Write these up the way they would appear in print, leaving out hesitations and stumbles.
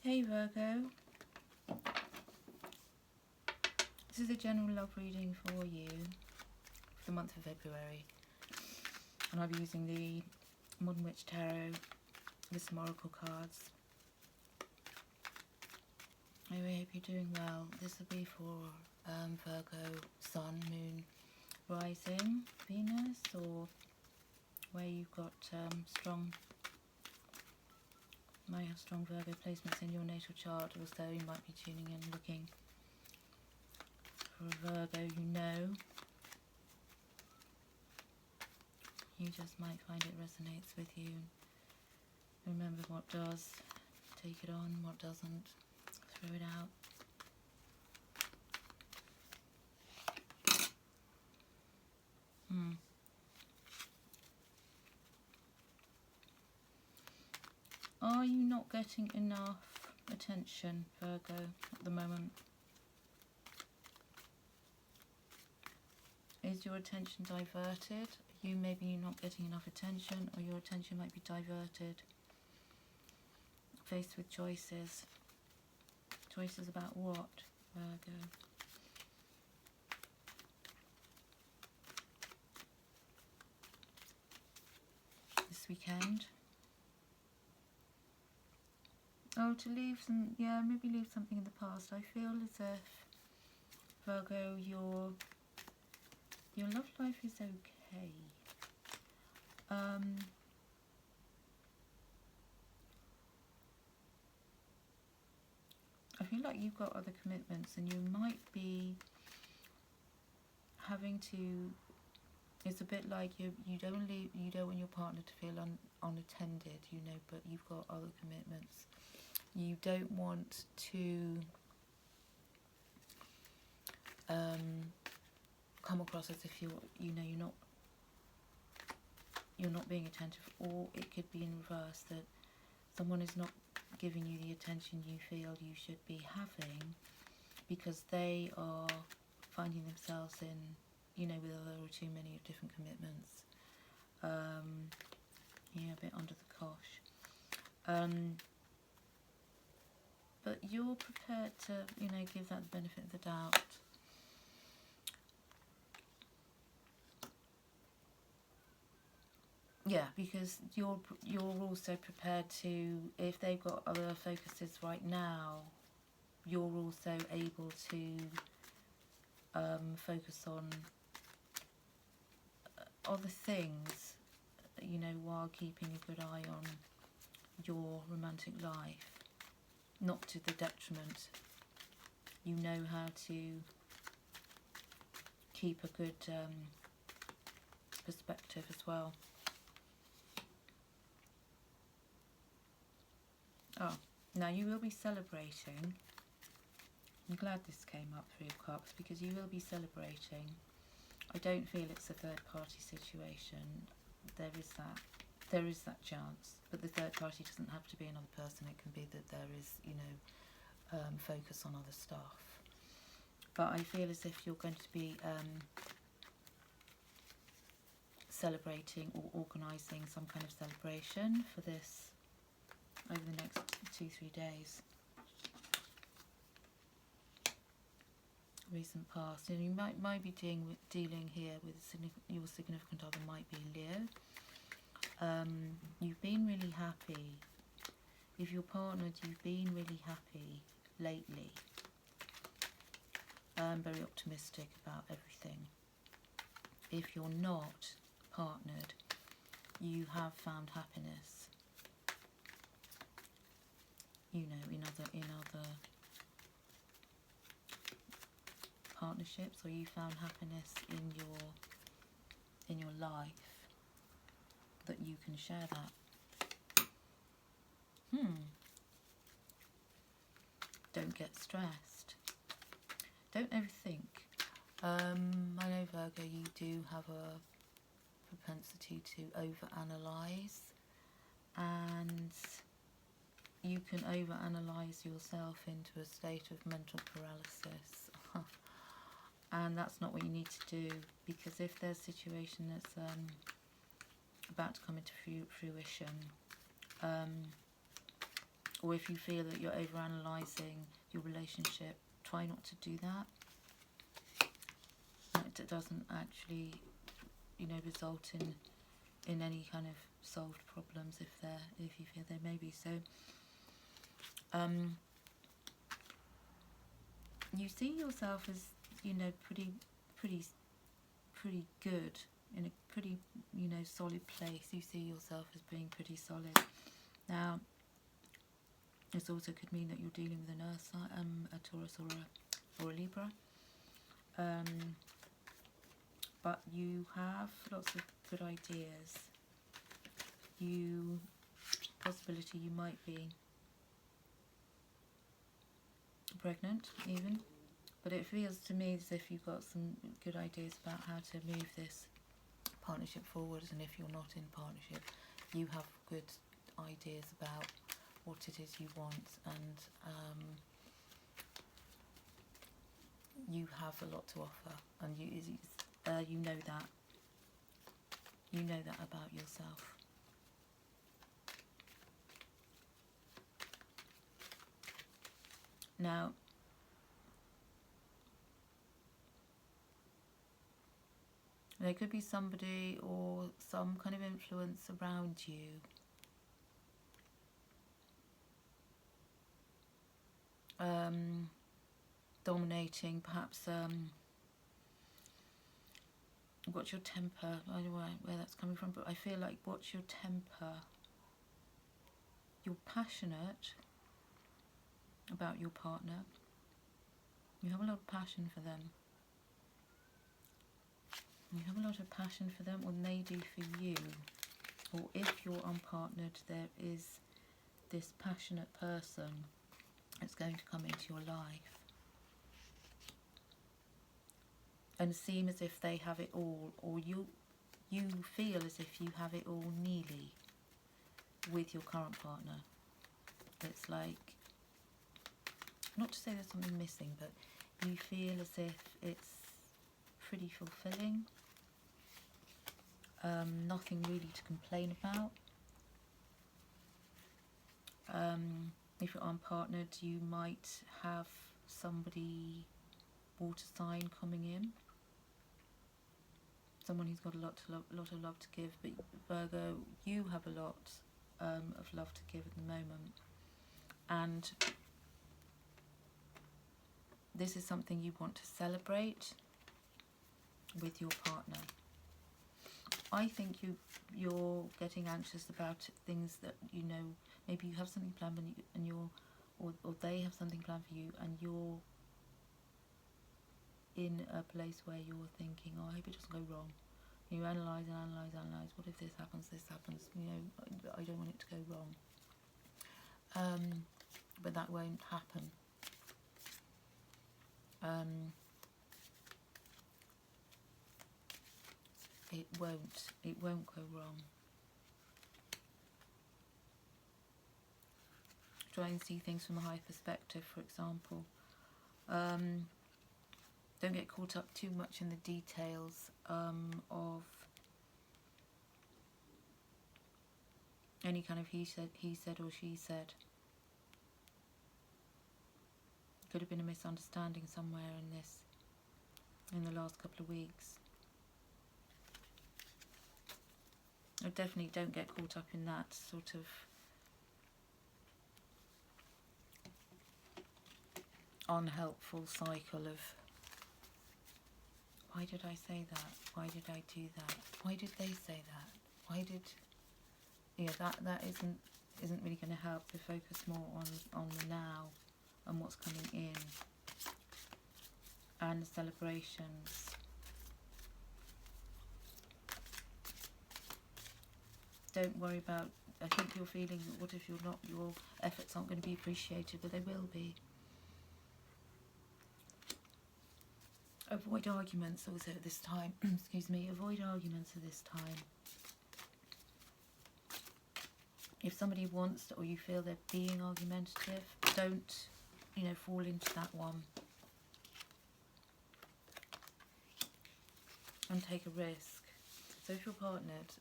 Hey Virgo, this is a general love reading for you for the month of February, and I'll be using the Modern Witch Tarot with some oracle cards. I really hope you're doing well. This will be for Virgo, Sun, Moon, Rising, Venus, or where you've got might have strong Virgo placements in your natal chart, or so you might be tuning in looking for a Virgo you know. You just might find it resonates with you. Remember what does, take it on, what doesn't, throw it out. Are you not getting enough attention, Virgo, at the moment? Is your attention diverted? Maybe you're not getting enough attention, or your attention might be diverted. Faced with choices. Choices about what, Virgo? This weekend? Oh, to leave some, yeah, maybe leave something in the past. I feel as if, Virgo, your love life is okay. I feel like you've got other commitments, and you might be having to. It's a bit like you don't want your partner to feel unattended, you know, but you've got other commitments. You don't want to come across as if you're not being attentive, or it could be in reverse, that someone is not giving you the attention you feel you should be having because they are finding themselves in, you know, with a little too many different commitments. Yeah, a bit under the cosh. But you're prepared to, you know, give that the benefit of the doubt. Yeah, because you're also prepared to, if they've got other focuses right now, you're also able to focus on other things, you know, while keeping a good eye on your romantic life, not to the detriment. You know how to keep a good perspective as well. Oh, now you will be celebrating. I'm glad this came up, Three of Cups, because you will be celebrating. I don't feel it's a third party situation. There is that chance, but the third party doesn't have to be another person. It can be that there is, you know, focus on other stuff. But I feel as if you're going to be celebrating or organising some kind of celebration for this over the next 2-3 days. Recent past, and you might be dealing here with your significant other might be Leo. You've been really happy. If you're partnered, you've been really happy lately. Very optimistic about everything. If you're not partnered, you have found happiness, you know, in other partnerships, or you found happiness in your life that you can share that. Don't get stressed. Don't overthink. I know, Virgo, you do have a propensity to overanalyze, and you can overanalyze yourself into a state of mental paralysis. And that's not what you need to do, because if there's a situation that's about to come into fruition, or if you feel that you're overanalyzing your relationship, try not to do that. It doesn't actually, you know, result in any kind of solved problems if you feel there may be. So you see yourself as, you know, pretty good, in a pretty, you know, solid place. You see yourself as being pretty solid. Now, this also could mean that you're dealing with an Earth sign, a Taurus or a Libra. But you have lots of good ideas. Possibility you might be pregnant even, but it feels to me as if you've got some good ideas about how to move this partnership forwards, and if you're not in partnership, you have good ideas about what it is you want, and you have a lot to offer, and you know that. You know that about yourself. Now, there could be somebody or some kind of influence around you dominating, perhaps. What's your temper? I don't know where that's coming from, but I feel like, what's your temper? You're passionate about your partner. You have a lot of passion for them. You have a lot of passion for them, or they do for you. Or if you're unpartnered, there is this passionate person that's going to come into your life and seem as if they have it all, or you feel as if you have it all nearly with your current partner. It's like, not to say there's something missing, but you feel as if it's pretty fulfilling. Nothing really to complain about. If you're unpartnered, you might have somebody, water sign, coming in. Someone who's got a lot of love to give, but Virgo, you have a lot of love to give at the moment, and this is something you want to celebrate with your partner. I think you're getting anxious about things that, you know, maybe you have something planned and you're, or they have something planned for you, and you're in a place where you're thinking, oh, I hope it doesn't go wrong. You analyse and analyse and analyse. What if this happens? You know, I don't want it to go wrong. But that won't happen. It won't go wrong. Try and see things from a high perspective, for example. Don't get caught up too much in the details of any kind of he said or she said. Could have been a misunderstanding somewhere in the last couple of weeks. I definitely don't get caught up in that sort of unhelpful cycle of, why did I say that? Why did I do that? Why did they say that? Why did... Yeah, that isn't really going to help to focus more on the now and what's coming in and the celebrations. Don't worry about, I think you're feeling, what if your efforts aren't going to be appreciated, but they will be. Avoid arguments also at this time. Excuse me, avoid arguments at this time. If somebody wants to, or you feel they're being argumentative, don't, you know, fall into that one. And take a risk. So if you're partnered,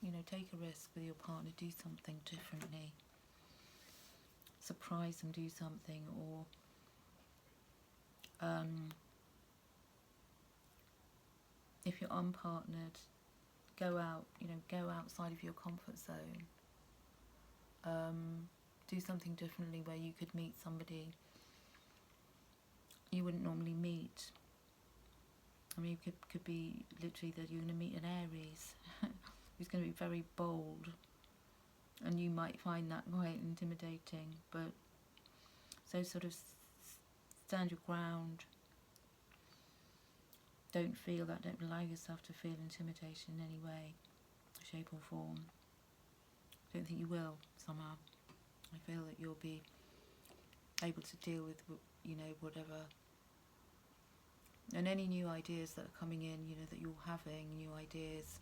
you know, take a risk with your partner, do something differently. surprise them, do something, or if you're unpartnered, go out, go outside of your comfort zone. Do something differently where you could meet somebody you wouldn't normally meet. I mean, it could be literally that you're going to meet an Aries who's going to be very bold, and you might find that quite intimidating, but so sort of stand your ground. Don't allow yourself to feel intimidation in any way, shape or form. I don't think you will, somehow. I feel that you'll be able to deal with, whatever. And any new ideas that are coming in, that you're having, new ideas,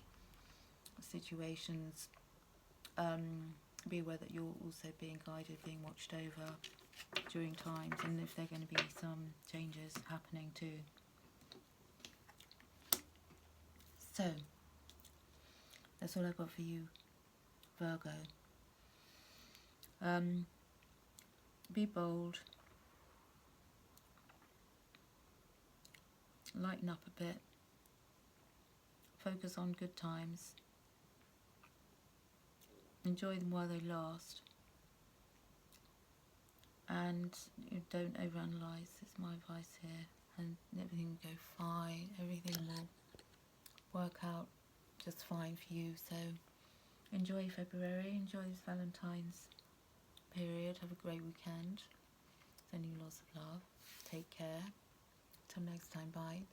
situations, be aware that you're also being guided, being watched over during times, and if there are going to be some changes happening too. So, that's all I've got for you, Virgo. Be bold. Lighten up a bit. Focus on good times. Enjoy them while they last. And don't overanalyze. It's my advice here. And everything will go fine. Everything will work out just fine for you. So enjoy February. Enjoy this Valentine's period. Have a great weekend. Sending you lots of love. Take care. Till next time. Bye.